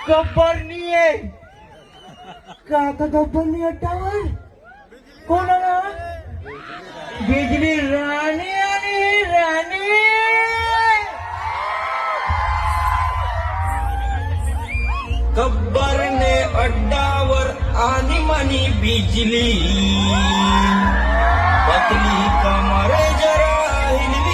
गब्बरनी आहे काका. गब्बरनी अड्डावर कोणाला? बिजली राणी आणि राणी. गब्बरने अड्डावर आणि मनी बिजली पतली कमर जरा हिलवी.